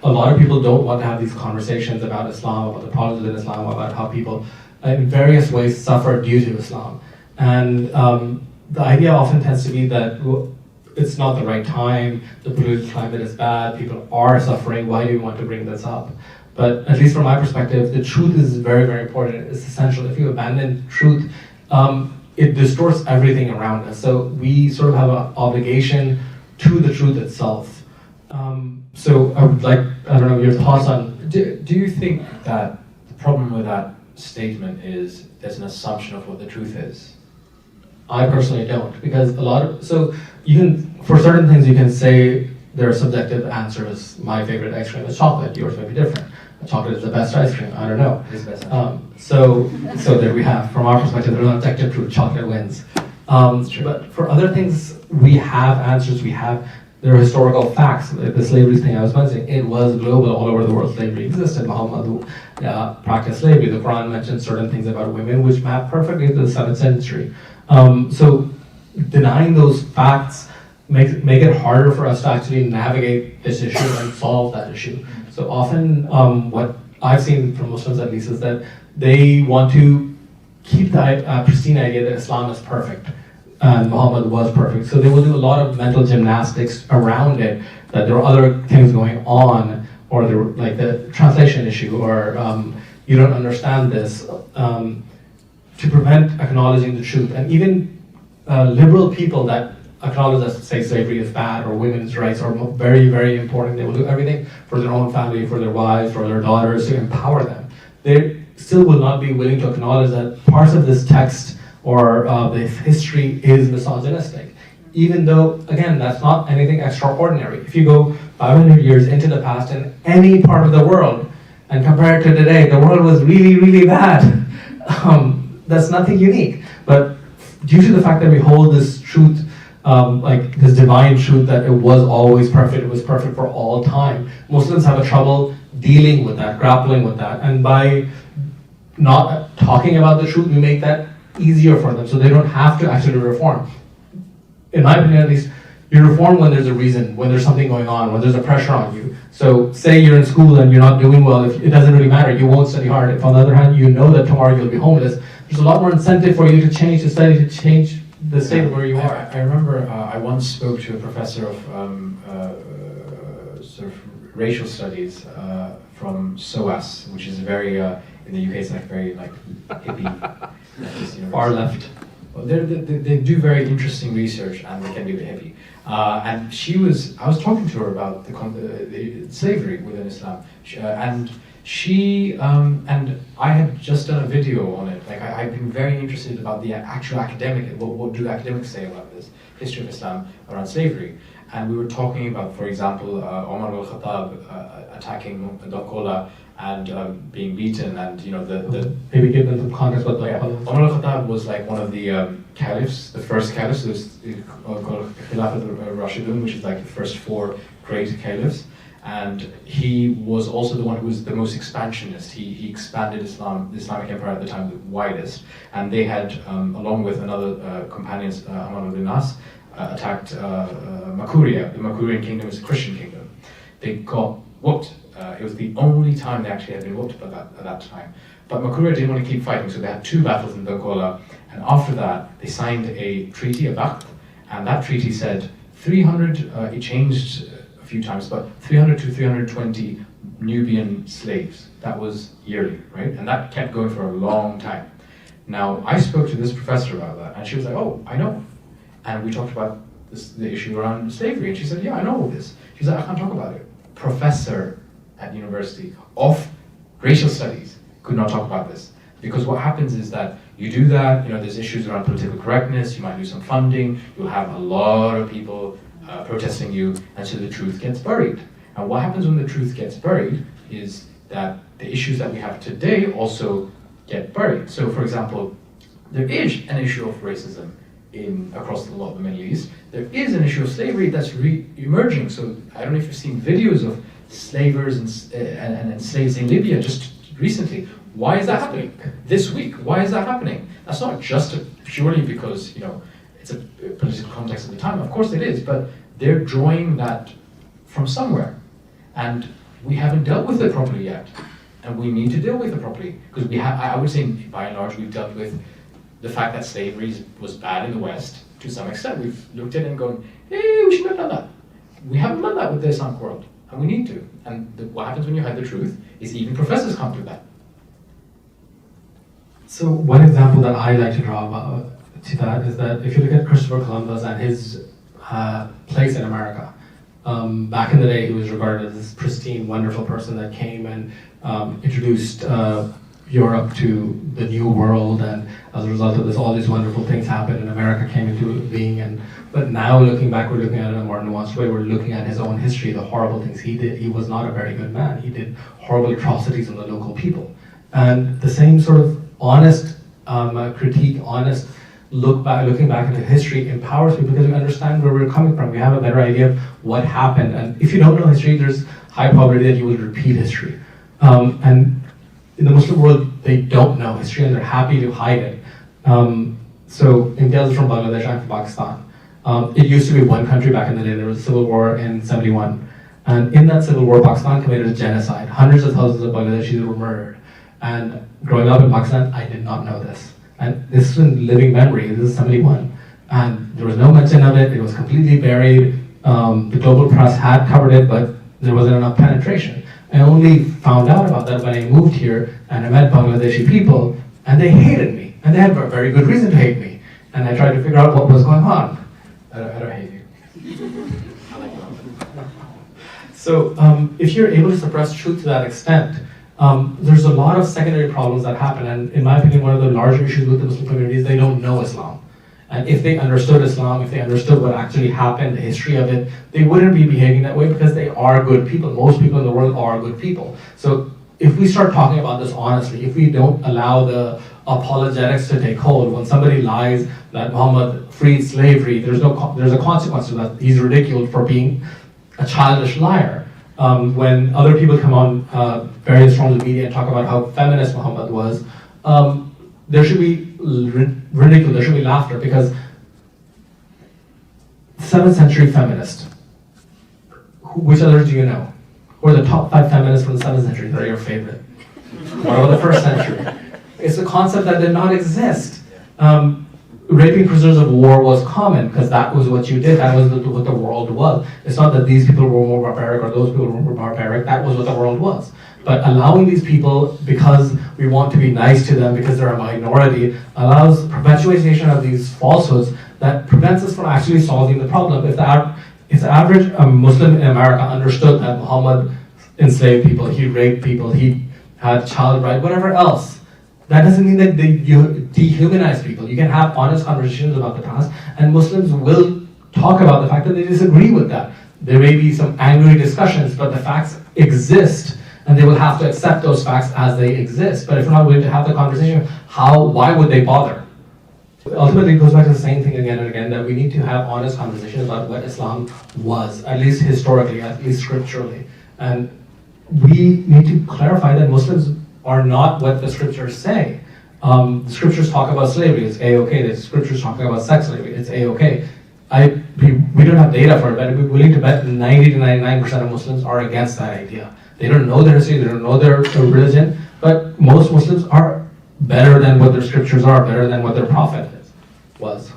a lot of people don't want to have these conversations about Islam, about the problems within Islam, about how people in various ways suffer due to Islam. And the idea often tends to be that it's not the right time, the political climate is bad, people are suffering, why do you want to bring this up? But at least from my perspective, the truth is very, very important. It's essential. If you abandon truth, it distorts everything around us. So we sort of have an obligation to the truth itself. So I would like, I don't know, your thoughts on... Do you think that the problem with that statement is there's an assumption of what the truth is? I personally don't, because a lot of... So you can, for certain things you can say there are subjective answers. My favorite ice cream is chocolate, yours may be different. Chocolate is the best ice cream, I don't know. It is best So there we have, from our perspective, there's no objective truth, chocolate wins. But for other things, we have answers, there are historical facts. The slavery thing I was mentioning, it was global, all over the world slavery existed. Muhammad practiced slavery. The Quran mentions certain things about women which map perfectly to the 7th century. So denying those facts make it harder for us to actually navigate this issue and solve that issue. So often what I've seen from Muslims at least is that they want to keep the pristine idea that Islam is perfect and Muhammad was perfect. So they will do a lot of mental gymnastics around it, that there are other things going on, or there, like the translation issue, or you don't understand this, to prevent acknowledging the truth. And even liberal people that acknowledge that, say, slavery is bad or women's rights are very, very important, they will do everything for their own family, for their wives, for their daughters, to empower them. They still will not be willing to acknowledge that parts of this text or the history is misogynistic, even though, again, that's not anything extraordinary. If you go 500 years into the past in any part of the world and compare it to today, the world was really, really bad. That's nothing unique. But due to the fact that we hold this truth, like this divine truth that it was always perfect, it was perfect for all time, Muslims have a trouble dealing with that, grappling with that. And by not talking about the truth, we make that easier for them, so they don't have to actually reform. In my opinion, at least, you reform when there's a reason, when there's something going on, when there's a pressure on you. So say you're in school and you're not doing well, if it doesn't really matter, you won't study hard. If on the other hand, you know that tomorrow you'll be homeless, there's a lot more incentive for you to change, to study, to change the state of where you are. I remember I once spoke to a professor of sort of racial studies from SOAS, which is very, in the UK it's like very like hippie. Far left. Well, they do very interesting research and they can be a bit hippie. And I was talking to her about the slavery within Islam, and I had just done a video on it. Like I've been very interested about the actual academic, what do academics say about this history of Islam around slavery. And we were talking about, for example, Omar al-Khattab attacking Dongola and being beaten, and maybe give them some context what Omar al-Khattab was like one of the caliphs, the first caliphs. There's called Khilafat al-Rashidun, which is like the first 4 great caliphs, and he was also the one who was the most expansionist. He expanded Islam, the Islamic Empire at the time, the widest, and they had, along with another companions, Amr al-Nas, attacked Makuria. The Makurian kingdom is a Christian kingdom. They got whooped. It was the only time they actually had been whooped at that time. But Makuria didn't want to keep fighting, so they had 2 battles in Dongola, and after that they signed a treaty, a Baqt, and that treaty said 300, it changed a few times, but 300 to 320 Nubian slaves. That was yearly, right? And that kept going for a long time. Now, I spoke to this professor about that, and she was like, oh, I know. And we talked about the issue around slavery, and she said, yeah, I know all this. She's like, I can't talk about it. Professor at university of racial studies could not talk about this. Because what happens is that you do that, there's issues around political correctness, you might lose some funding, you'll have a lot of people protesting you, and so the truth gets buried. And what happens when the truth gets buried is that the issues that we have today also get buried. So for example, there is an issue of racism across a lot of the Middle East. There is an issue of slavery that's re-emerging. So I don't know if you've seen videos of slavers and slaves in Libya just recently. Why is that happening? This week, why is that happening? That's not just purely because it's a political context at the time. Of course it is, but they're drawing that from somewhere. And we haven't dealt with it properly yet. And we need to deal with it properly. Because we have, I would say, by and large, we've dealt with the fact that slavery was bad in the West to some extent. We've looked at it and gone, hey, we shouldn't have done that. We haven't done that with the Islamic world, and we need to. And what happens when you hide the truth is even professors can't do that. So one example that I like to draw to that is that if you look at Christopher Columbus and his place in America, back in the day he was regarded as this pristine, wonderful person that came and introduced Europe to the New World, and as a result of this, all these wonderful things happened and America came into being. But now looking back, we're looking at it in a more nuanced way. We're looking at his own history, the horrible things he did. He was not a very good man. He did horrible atrocities on the local people. And the same sort of honest critique, honest looking back into history empowers people because we understand where we're coming from. We have a better idea of what happened. And if you don't know history, there's high probability that you will repeat history. And in the Muslim world, they don't know history and they're happy to hide it. So Imtiaz is from Bangladesh, I'm from Pakistan. It used to be one country back in the day. There was a civil war in '71. And in that civil war, Pakistan committed a genocide. Hundreds of thousands of Bangladeshis were murdered. And growing up in Pakistan, I did not know this. And this is in living memory. This is '71. And there was no mention of it. It was completely buried. The global press had covered it, but there wasn't enough penetration. I only found out about that when I moved here and I met Bangladeshi people, and they hated me. And they had a very good reason to hate me. And I tried to figure out what was going on. I don't hate you. I like you. So if you're able to suppress truth to that extent, there's a lot of secondary problems that happen. And in my opinion, one of the larger issues with the Muslim community is they don't know Islam. And if they understood Islam, if they understood what actually happened, the history of it, they wouldn't be behaving that way because they are good people. Most people in the world are good people. So if we start talking about this honestly, if we don't allow the apologetics to take hold, when somebody lies that Muhammad freed slavery, there's a consequence to that. He's ridiculed for being a childish liar. When other people come on various forms of media and talk about how feminist Muhammad was, there should be ridicule, there should be laughter, because 7th century feminist, which others do you know? Who are the top 5 feminists from the 7th century that are your favorite? What about the 1st century? It's a concept that did not exist. Raping prisoners of war was common because that was what you did, that was what the world was. It's not that these people were more barbaric or those people were more barbaric, that was what the world was. But allowing these people, because we want to be nice to them, because they're a minority, allows perpetuation of these falsehoods that prevents us from actually solving the problem. If the average Muslim in America understood that Muhammad enslaved people, he raped people, he had child rights, whatever else, that doesn't mean that you dehumanize people. You can have honest conversations about the past, and Muslims will talk about the fact that they disagree with that. There may be some angry discussions, but the facts exist, and they will have to accept those facts as they exist. But if we're not willing to have the conversation, why would they bother? Ultimately, it goes back to the same thing again and again, that we need to have honest conversations about what Islam was, at least historically, at least scripturally. And we need to clarify that Muslims are not what the scriptures say. The scriptures talk about slavery, it's A-okay. The scriptures talk about sex slavery, it's A-okay. We don't have data for it, but I'd be willing to bet 90 to 99% of Muslims are against that idea. They don't know their history, they don't know their religion, but most Muslims are better than what their scriptures are, better than what their prophet was.